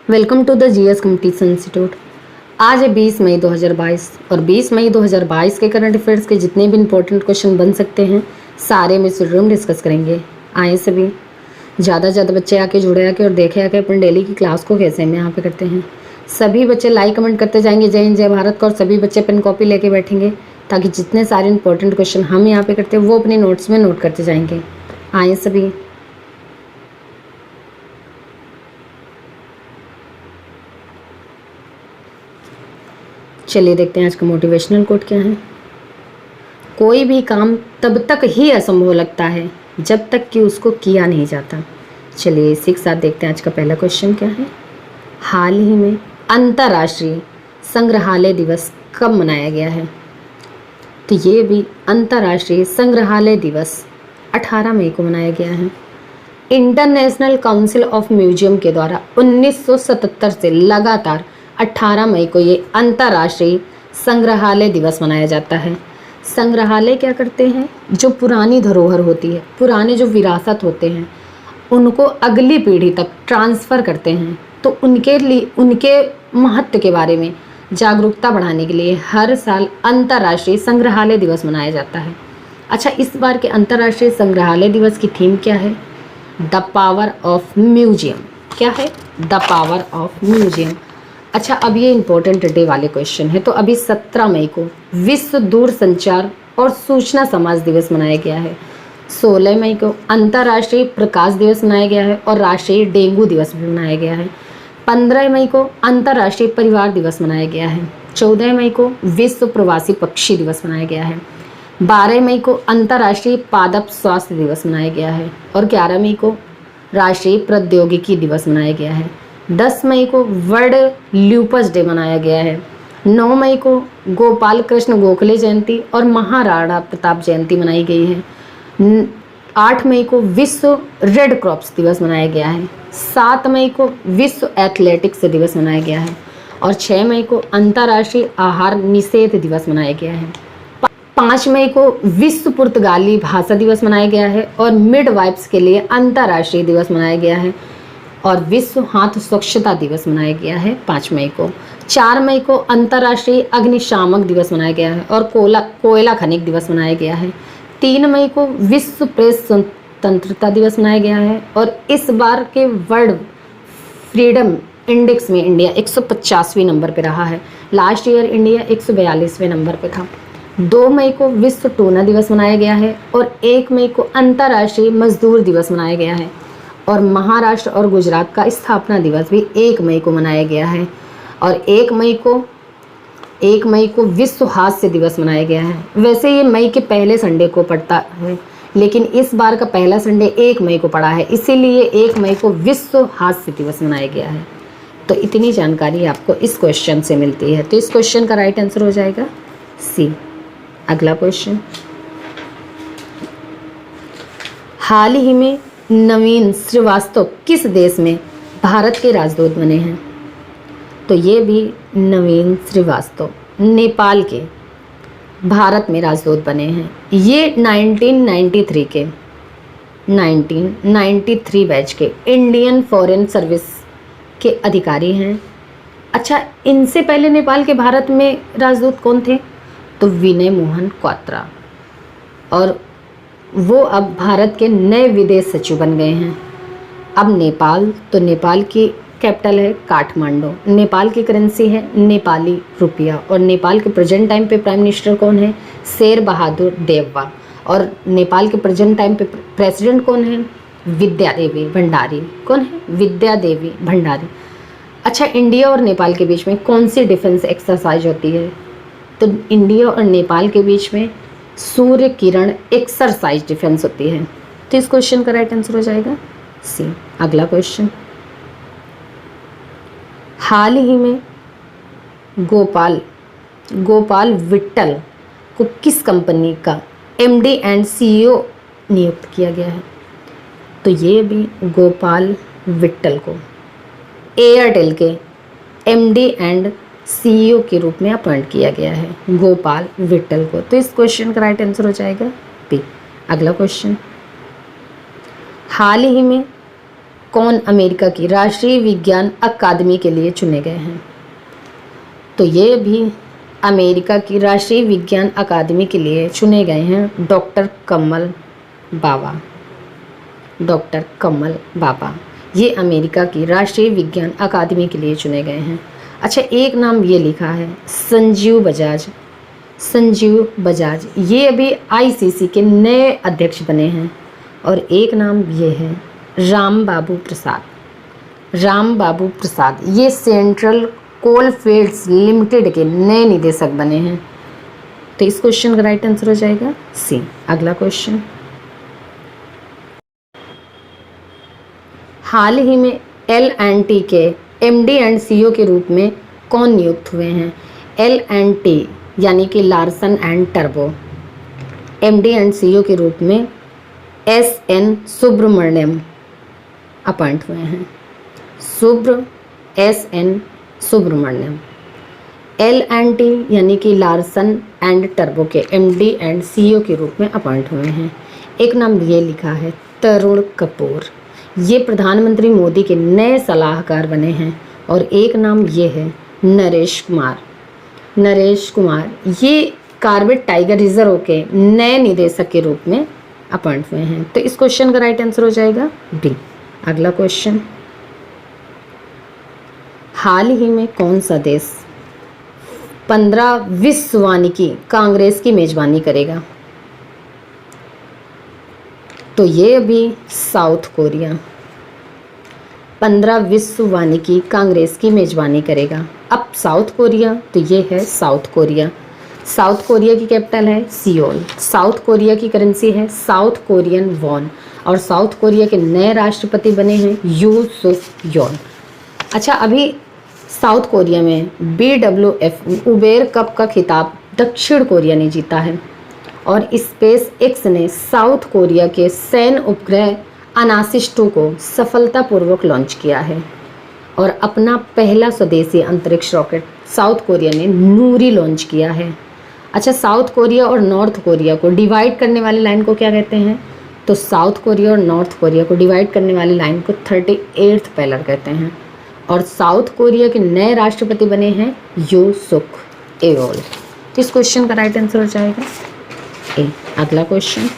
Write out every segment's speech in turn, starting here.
Welcome to the GS competition institute. आज है 20 मई 2022 और 20 मई 2022 के करंट अफेयर्स के जितने भी इंपॉर्टेंट क्वेश्चन बन सकते हैं सारे में स्टूडियो में डिस्कस करेंगे। आए सभी ज़्यादा से ज़्यादा बच्चे आके जुड़े आके और देखे आके अपन डेली की क्लास को कैसे हम यहाँ पे करते हैं। सभी बच्चे लाइक कमेंट करते जाएंगे जय हिंद जय भारत का, और सभी बच्चे पेन कॉपी लेके बैठेंगे ताकि जितने सारे इंपॉर्टेंट क्वेश्चन हम यहाँ पे करते हैं वो अपने नोट्स में नोट करते जाएंगे। आए सभी। चलिए देखते हैं आज का मोटिवेशनल कोट क्या है। कोई भी काम तब तक ही असंभव लगता है जब तक कि उसको किया नहीं जाता। चलिए इसी के साथ देखते हैं आज का पहला क्वेश्चन क्या है। हाल ही में अंतर्राष्ट्रीय संग्रहालय दिवस कब मनाया गया है? तो ये भी अंतर्राष्ट्रीय संग्रहालय दिवस 18 मई को मनाया गया है। इंटरनेशनल काउंसिल ऑफ म्यूजियम के द्वारा 1977 से लगातार 18 मई को ये अंतर्राष्ट्रीय संग्रहालय दिवस मनाया जाता है। संग्रहालय क्या करते हैं? जो पुरानी धरोहर होती है, पुराने जो विरासत होते हैं, उनको अगली पीढ़ी तक ट्रांसफ़र करते हैं। तो उनके लिए, उनके महत्व के बारे में जागरूकता बढ़ाने के लिए हर साल अंतर्राष्ट्रीय संग्रहालय दिवस मनाया जाता है। अच्छा, इस बार के अंतर्राष्ट्रीय संग्रहालय दिवस की थीम क्या है? The power of museum. क्या है? The power of museum. अच्छा, अब ये इंपॉर्टेंट डे वाले क्वेश्चन है। तो अभी 17 मई को विश्व दूरसंचार और सूचना समाज दिवस मनाया गया है। 16 मई को अंतर्राष्ट्रीय प्रकाश दिवस मनाया गया है और राष्ट्रीय डेंगू दिवस भी मनाया गया है। 15 मई को अंतर्राष्ट्रीय परिवार दिवस मनाया गया है। 14 मई को विश्व प्रवासी पक्षी दिवस मनाया गया है। 12 मई को अंतर्राष्ट्रीय पादप स्वास्थ्य दिवस मनाया गया है और 11 मई को राष्ट्रीय प्रौद्योगिकी दिवस मनाया गया है। 10 मई को वर्ल्ड ल्यूपस डे मनाया गया है। 9 मई को गोपाल कृष्ण गोखले जयंती और महाराणा प्रताप जयंती मनाई गई है। 8 मई को विश्व रेड क्रॉस दिवस मनाया गया है। 7 मई को विश्व एथलेटिक्स दिवस मनाया गया है और 6 मई को अंतर्राष्ट्रीय आहार निषेध दिवस मनाया गया है। 5 मई को विश्व पुर्तगाली भाषा दिवस मनाया गया है और मिडवाइफ्स के लिए अंतर्राष्ट्रीय दिवस मनाया गया है और विश्व हाथ स्वच्छता दिवस मनाया गया है 5 मई को। 4 मई को अंतर्राष्ट्रीय अग्निशामक दिवस मनाया गया है और कोयला खनिक दिवस मनाया गया है। 3 मई को विश्व प्रेस स्वतंत्रता दिवस मनाया गया है और इस बार के वर्ल्ड फ्रीडम इंडेक्स में इंडिया 150वें नंबर पर रहा है। लास्ट ईयर इंडिया 142वें नंबर पर था। 2 मई को विश्व टूना दिवस मनाया गया है और 1 मई को अंतर्राष्ट्रीय मजदूर दिवस मनाया गया है और महाराष्ट्र और गुजरात का स्थापना दिवस भी 1 मई को मनाया गया है और 1 मई को विश्व हास्य दिवस मनाया गया है। वैसे ये मई के पहले संडे को पड़ता है, लेकिन इस बार का पहला संडे 1 मई को पड़ा है, इसीलिए 1 मई को विश्व हास्य दिवस मनाया गया है। तो इतनी जानकारी आपको इस क्वेश्चन से मिलती है। तो इस क्वेश्चन का राइट आंसर हो जाएगा सी। अगला क्वेश्चन, हाल ही में नवीन श्रीवास्तव किस देश में भारत के राजदूत बने हैं? तो ये भी नवीन श्रीवास्तव नेपाल के भारत में राजदूत बने हैं। ये 1993 बैच के इंडियन फॉरेन सर्विस के अधिकारी हैं। अच्छा, इनसे पहले नेपाल के भारत में राजदूत कौन थे? तो विनय मोहन क्वात्रा, और वो अब भारत के नए विदेश सचिव बन गए हैं। अब नेपाल, तो नेपाल की कैपिटल है काठमांडू, नेपाल की करेंसी है नेपाली रुपया और नेपाल के प्रेजेंट टाइम पे प्राइम मिनिस्टर कौन है? शेर बहादुर देववा, और नेपाल के प्रेजेंट टाइम पे प्रेसिडेंट कौन है? विद्या देवी भंडारी। कौन है? विद्या देवी भंडारी। अच्छा, इंडिया और नेपाल के बीच में कौन सी डिफेंस एक्सरसाइज होती है? तो इंडिया और नेपाल के बीच में सूर्य किरण एक्सरसाइज डिफेंस होती है। तो इस क्वेश्चन का राइट आंसर हो जाएगा सी। अगला क्वेश्चन, हाल ही में गोपाल विट्टल को किस कंपनी का एमडी एंड सीईओ नियुक्त किया गया है? तो ये भी गोपाल विट्टल को एयरटेल के एमडी एंड सीईओ के रूप में अपॉइंट किया गया है, गोपाल विट्टल को। तो इस क्वेश्चन का राइट आंसर हो जाएगा बी। अगला क्वेश्चन, हाल ही में कौन अमेरिका की राष्ट्रीय विज्ञान अकादमी के लिए चुने गए हैं? तो ये भी अमेरिका की राष्ट्रीय विज्ञान अकादमी के लिए चुने गए हैं डॉक्टर कमल बाबा। डॉक्टर कमल बाबा ये अमेरिका की राष्ट्रीय विज्ञान अकादमी के लिए चुने गए हैं। अच्छा, एक नाम ये लिखा है संजीव बजाज। संजीव बजाज ये अभी आईसीसी के नए अध्यक्ष बने हैं। और एक नाम ये है राम बाबू प्रसाद। राम बाबू प्रसाद ये सेंट्रल कोल फील्ड्स लिमिटेड के नए निदेशक बने हैं। तो इस क्वेश्चन का राइट आंसर हो जाएगा सी। अगला क्वेश्चन, हाल ही में L&T के MD एंड CEO के रूप में कौन नियुक्त हुए हैं? L&T यानी कि Larsen and turbo MD and CEO के रूप में SN सुब्रमण्यम अपॉइंट हुए हैं। SN सुब्रमण्यम। L&T यानी कि लार्सन एंड टर्बो के MD एंड CEO के रूप में अपॉइंट हुए हैं। एक नाम ये लिखा है तरुण कपूर। ये प्रधानमंत्री मोदी के नए सलाहकार बने हैं। और एक नाम ये है नरेश कुमार। नरेश कुमार ये कार्बेट टाइगर रिजर्व के नए निदेशक के रूप में अपॉइंट हुए हैं। तो इस क्वेश्चन का राइट आंसर हो जाएगा डी। अगला क्वेश्चन, हाल ही में कौन सा देश 15 विश्व वानिकी कांग्रेस की मेजबानी करेगा? तो ये भी साउथ कोरिया 15 विश्व वानिकी कांग्रेस की मेजबानी करेगा। अब साउथ कोरिया, तो ये है साउथ कोरिया। साउथ कोरिया की कैपिटल है सियोल। साउथ कोरिया की करेंसी है साउथ कोरियन वॉन। और साउथ कोरिया के नए राष्ट्रपति बने हैं यू सुक योन। अच्छा, अभी साउथ कोरिया में BWF उबेर कप का खिताब दक्षिण कोरिया ने जीता है। और स्पेस एक्स ने साउथ कोरिया के सैन्य उपग्रह अनासिस 2 को सफलतापूर्वक लॉन्च किया है। और अपना पहला स्वदेशी अंतरिक्ष रॉकेट साउथ कोरिया ने नूरी लॉन्च किया है। अच्छा, साउथ कोरिया और नॉर्थ कोरिया को डिवाइड करने वाली लाइन को क्या कहते हैं? तो साउथ कोरिया और नॉर्थ कोरिया को डिवाइड करने वाली लाइन को 38th पिलर कहते हैं। और साउथ कोरिया के नए राष्ट्रपति बने हैं यू सुक एयोल। तो इस क्वेश्चन का राइट आंसर हो जाएगा ए। अगला क्वेश्चन,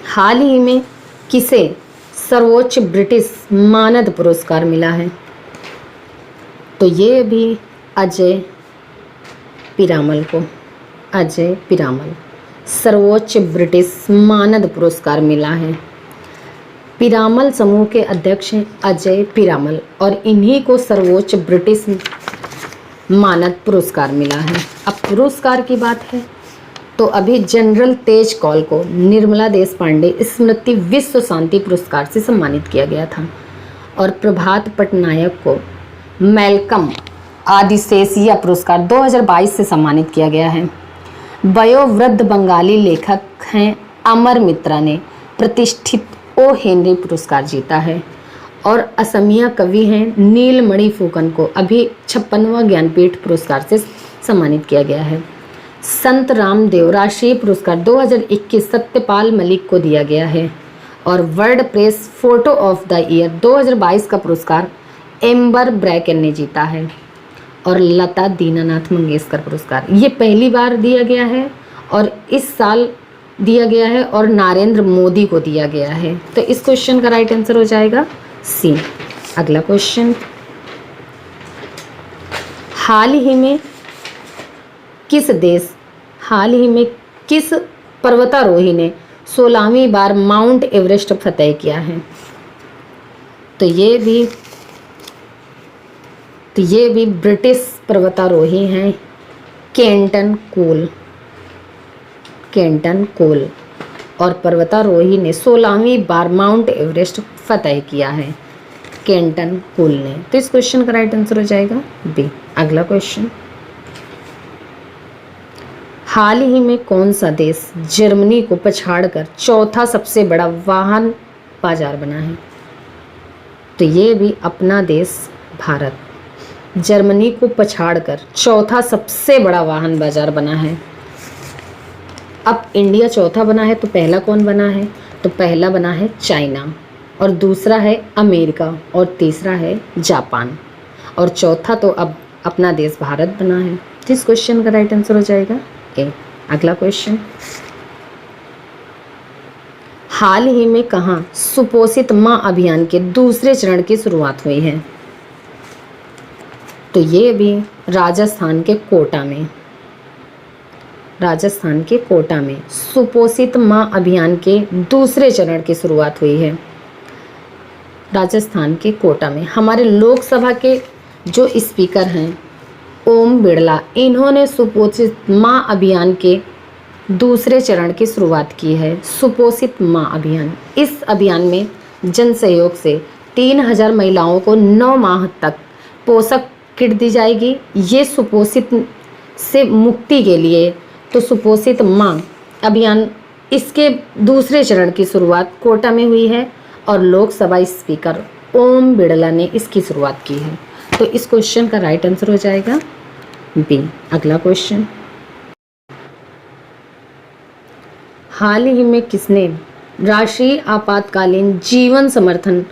हाल ही में किसे सर्वोच्च ब्रिटिश मानद पुरस्कार मिला है? तो ये भी अजय पीरामल को। अजय पीरामल सर्वोच्च ब्रिटिश मानद पुरस्कार मिला है। पीरामल समूह के अध्यक्ष हैं अजय पीरामल और इन्हीं को सर्वोच्च ब्रिटिश मानद पुरस्कार मिला है। अब पुरस्कार की बात है तो अभी जनरल तेज कौल को निर्मला देश पांडे स्मृति विश्व शांति पुरस्कार से सम्मानित किया गया था। और प्रभात पटनायक को मैल्कम आदिशेषिया पुरस्कार 2022 से सम्मानित किया गया है। वयोवृद्ध बंगाली लेखक हैं अमर मित्रा ने प्रतिष्ठित ओ हेनरी पुरस्कार जीता है। और असमिया कवि हैं नीलमणि फुकन को अभी 56वां ज्ञानपीठ पुरस्कार से सम्मानित किया गया है। संत रामदेव राष्ट्रीय पुरस्कार 2021 सत्यपाल मलिक को दिया गया है। और world press photo of the year 2022 का पुरस्कार एम्बर ब्रैकन ने जीता है। और लता दीनानाथ मंगेशकर पुरस्कार ये पहली बार दिया गया है और इस साल दिया गया है और नरेंद्र मोदी को दिया गया है। तो इस क्वेश्चन का राइट आंसर हो जाएगा सी। अगला क्वेश्चन, हाल ही में किस पर्वतारोही ने 16वीं बार माउंट एवरेस्ट फतेह किया है? तो ये भी ब्रिटिश पर्वतारोही हैं केंटन कोल। और पर्वतारोही ने 16वीं बार माउंट एवरेस्ट फतेह किया है केंटन कोल ने। तो इस क्वेश्चन का राइट आंसर हो जाएगा बी। अगला क्वेश्चन, हाल ही में कौन सा देश जर्मनी को पछाड़कर चौथा सबसे बड़ा वाहन बाजार बना है? तो ये भी अपना देश भारत जर्मनी को पछाड़कर चौथा सबसे बड़ा वाहन बाजार बना है। अब इंडिया चौथा बना है तो पहला कौन बना है? तो पहला बना है चाइना, और दूसरा है अमेरिका, और तीसरा है जापान, और चौथा तो अब अपना देश भारत बना है। तो इस क्वेश्चन का राइट आंसर हो जाएगा ए। अगला क्वेश्चन, हाल ही में कहाँ सुपोषित माँ अभियान के दूसरे चरण की शुरुआत हुई है? तो ये भी राजस्थान के कोटा में, राजस्थान के कोटा में सुपोषित माँ अभियान के दूसरे चरण की शुरुआत हुई है। राजस्थान के कोटा में हमारे लोकसभा के जो स्पीकर हैं ओम बिरला, इन्होंने सुपोषित माँ अभियान के दूसरे चरण की शुरुआत की है। सुपोषित माँ अभियान, इस अभियान में जन सहयोग से 3000 महिलाओं को 9 माह तक पोषक किट दी जाएगी। ये सुपोषित से मुक्ति के लिए, तो सुपोषित माँ अभियान इसके दूसरे चरण की शुरुआत कोटा में हुई है और लोकसभा स्पीकर ओम बिरला ने इसकी शुरुआत की है। तो इस क्वेश्चन का राइट आंसर हो जाएगा बी। अगला क्वेश्चन, हाल ही में किसने राष्ट्रीय आपातकालीन जीवन समर्थन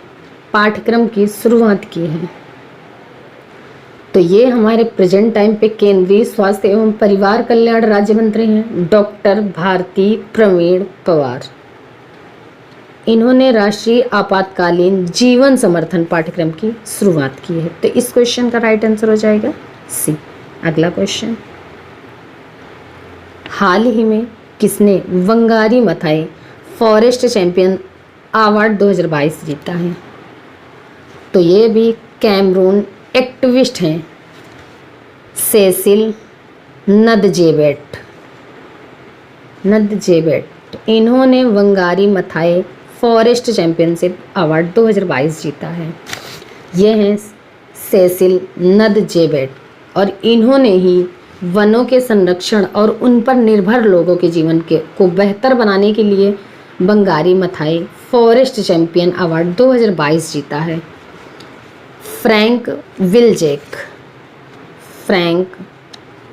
पाठ्यक्रम की शुरुआत की है? तो ये हमारे प्रेजेंट टाइम पे केंद्रीय स्वास्थ्य एवं परिवार कल्याण राज्य मंत्री हैं डॉक्टर भारती प्रवीण पवार। इन्होंने राष्ट्रीय आपातकालीन जीवन समर्थन पाठ्यक्रम की शुरुआत की है। तो इस क्वेश्चन का राइट आंसर हो जाएगा सी। अगला क्वेश्चन, हाल ही में किसने Wangari Maathai forest champion award 2022 जीता है? तो ये भी कैमरून एक्टिविस्ट हैं सेसिल नदजेबेट। इन्होंने Wangari Maathai forest championship award 2022 जीता है। ये हैं सेसिल नदजेबेट और इन्होंने ही वनों के संरक्षण और उन पर निर्भर लोगों के जीवन को बेहतर बनाने के लिए Wangari Maathai forest champion award 2022 जीता है। फ्रैंक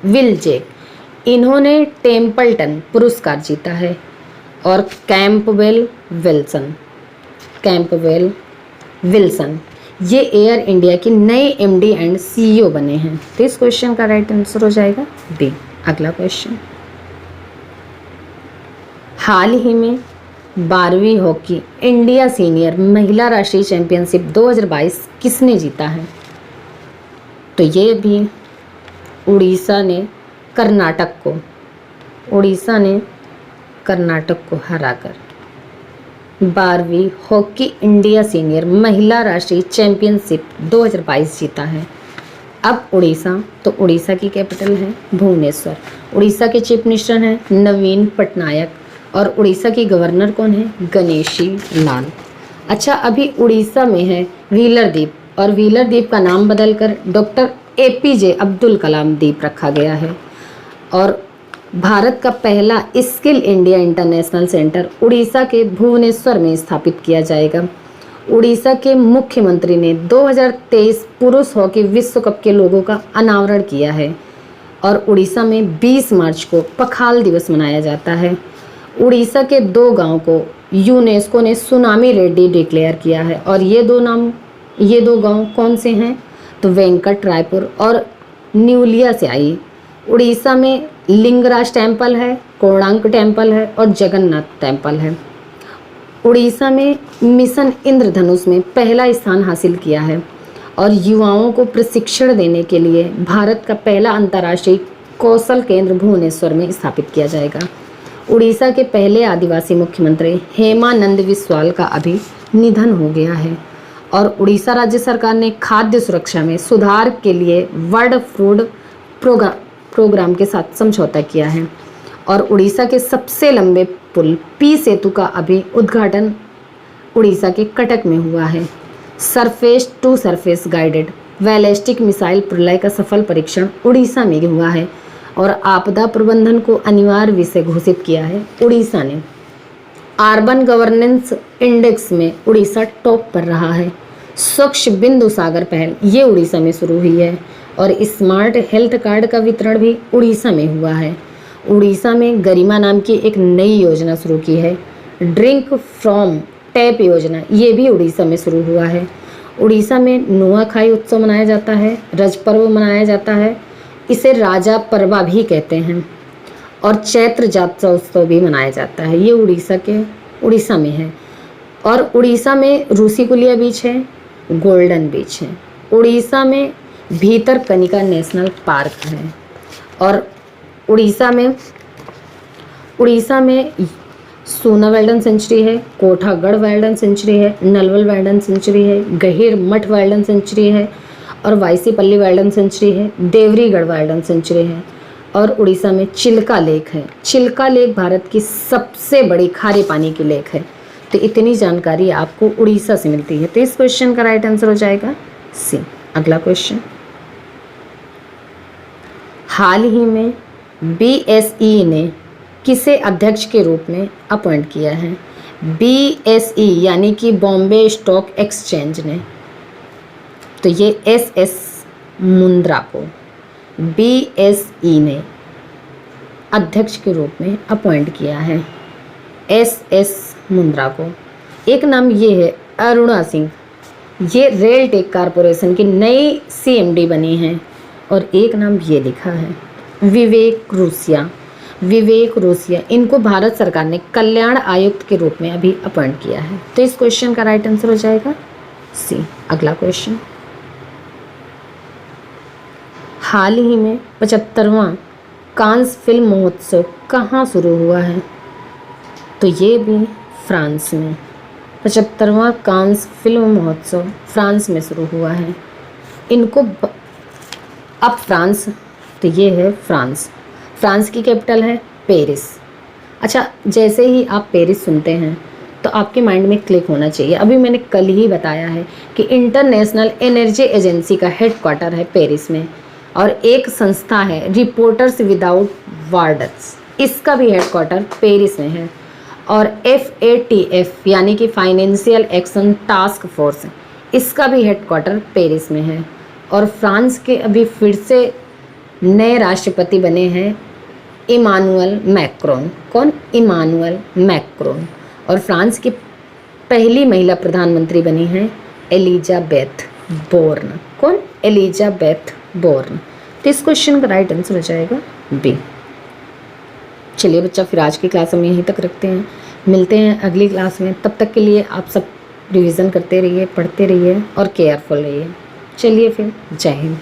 विल्जेक इन्होंने टेम्पल्टन पुरस्कार जीता है और कैंपबेल विल्सन ये एयर इंडिया की नए एमडी एंड सीईओ बने हैं। तो इस क्वेश्चन का राइट आंसर हो जाएगा बी। अगला क्वेश्चन, हाल ही में 12वीं हॉकी इंडिया सीनियर महिला राष्ट्रीय चैंपियनशिप 2022 किसने जीता है? तो ये भी उड़ीसा ने कर्नाटक को हराकर 12वीं हॉकी इंडिया सीनियर महिला राष्ट्रीय चैंपियनशिप 2022 जीता है। अब उड़ीसा की कैपिटल है भुवनेश्वर। उड़ीसा के चीफ मिनिस्टर हैं नवीन पटनायक और उड़ीसा की गवर्नर कौन है? गणेशी लाल। अच्छा, अभी उड़ीसा में है व्हीलर द्वीप और व्हीलर द्वीप का नाम बदलकर डॉक्टर एपीजे अब्दुल कलाम द्वीप रखा गया है। और भारत का पहला skill India international centre Orissa के भुवनेश्वर में स्थापित किया जाएगा। उड़ीसा के मुख्यमंत्री ने 2023 पुरुष हॉकी विश्व कप के लोगों का अनावरण किया है और उड़ीसा में 20 मार्च को पखाल दिवस मनाया जाता है। उड़ीसा के 2 गांव को यूनेस्को ने सुनामी रेड्डी डिक्लेयर किया है और ये दो गांव कौन से हैं? तो वेंकट रायपुर और न्यूलिया से आई। उड़ीसा में लिंगराज टेम्पल है, कोणार्क टेम्पल है और जगन्नाथ टेम्पल है। उड़ीसा में मिशन इंद्रधनुष में पहला स्थान हासिल किया है और युवाओं को प्रशिक्षण देने के लिए भारत का पहला अंतर्राष्ट्रीय कौशल केंद्र भुवनेश्वर में स्थापित किया जाएगा। उड़ीसा के पहले आदिवासी मुख्यमंत्री हेमानंद बिस्वाल का अभी निधन हो गया है और उड़ीसा राज्य सरकार ने खाद्य सुरक्षा में सुधार के लिए वर्ल्ड फूड प्रोग्राम के साथ समझौता किया है और उड़ीसा के सबसे लंबे पुल पी सेतु का अभी उद्घाटन उड़ीसा के कटक में हुआ है। Surface to surface guided ballistic missile Pralay का सफल परीक्षण उड़ीसा में हुआ है और आपदा प्रबंधन को अनिवार्य विषय घोषित किया है उड़ीसा ने। अर्बन गवर्नेंस इंडेक्स में उड़ीसा टॉप पर रहा है। स्वच्छ बिंदु सागर पहल ये उड़ीसा में शुरू हुई है और स्मार्ट हेल्थ कार्ड का वितरण भी उड़ीसा में हुआ है। उड़ीसा में गरिमा नाम की एक नई योजना शुरू की है ड्रिंक फ्रॉम टैप योजना, ये भी उड़ीसा में शुरू हुआ है। उड़ीसा में नुआखाई उत्सव मनाया जाता है, रज पर्व मनाया जाता है, इसे राजा परवा भी कहते हैं, और चैत्र जात्रा उत्सव भी मनाया जाता है। ये उड़ीसा में है। और उड़ीसा में रूसीकुलिया बीच है, गोल्डन बीच है। उड़ीसा में भीतरकनिका नेशनल पार्क है। और उड़ीसा में सूना वाइल्ड सेंचुरी है, कोठागढ़ वाइल्ड सेंचुरी है, नलवल वाइल्ड सेंचुरी है, गहीर मठ वाइल्ड सेंचुरी है, और वाईसीपल्ली वाइल्ड सेंचुरी है, देवरीगढ़ वाइल्ड सेंचुरी है। और उड़ीसा में चिल्का लेक है। चिल्का लेक भारत की सबसे बड़ी खारे पानी की लेक है। तो इतनी जानकारी आपको उड़ीसा से मिलती है। तो इस क्वेश्चन का राइट आंसर हो जाएगा सी। अगला क्वेश्चन, हाल ही में BSE ने किसे अध्यक्ष के रूप में अपॉइंट किया है? BSE यानी कि बॉम्बे स्टॉक एक्सचेंज ने। तो ये SS मुंद्रा को BSE ने अध्यक्ष के रूप में अपॉइंट किया है, SS मुंद्रा को। एक नाम ये है अरुणा सिंह, ये रेल टेक कारपोरेशन की नई CMD बनी हैं। और एक नाम ये लिखा है विवेक रोसिया, इनको भारत सरकार ने कल्याण आयुक्त के रूप में अभी अपॉइंट किया है। तो इस क्वेश्चन का राइट आंसर हो जाएगा सी। अगला क्वेश्चन, हाल ही में 75वां कांस फिल्म महोत्सव कहाँ शुरू हुआ है? तो ये भी फ्रांस में। 75वां कांस फिल्म महोत्सव फ्रांस में शुरू हुआ है। इनको अब फ्रांस, तो ये है फ्रांस की कैपिटल है पेरिस। अच्छा, जैसे ही आप पेरिस सुनते हैं तो आपके माइंड में क्लिक होना चाहिए, अभी मैंने कल ही बताया है कि इंटरनेशनल एनर्जी एजेंसी का हेडक्वार्टर है पेरिस में, और एक संस्था है रिपोर्टर्स विदाउट बॉर्डर्स, इसका भी हेडक्वार्टर पेरिस में है। और FATF यानी कि फाइनेंशियल एक्शन टास्क फोर्स, इसका भी हेडक्वार्टर पेरिस में है। और फ्रांस के अभी फिर से नए राष्ट्रपति बने हैं इमानुअल मैक्रोन। कौन? Emmanuel Macron. और फ्रांस की पहली महिला प्रधानमंत्री बनी हैं एलिजाबेथ बोर्न। कौन? Elizabeth Borne. तो इस क्वेश्चन का राइट आंसर हो जाएगा बी। चलिए बच्चा, फिर आज की क्लास हम यहीं तक रखते हैं, मिलते हैं अगली क्लास में। तब तक के लिए आप सब रिवीजन करते रहिए, पढ़ते रहिए और केयरफुल रहिए। चलिए फिर, जय हिंद।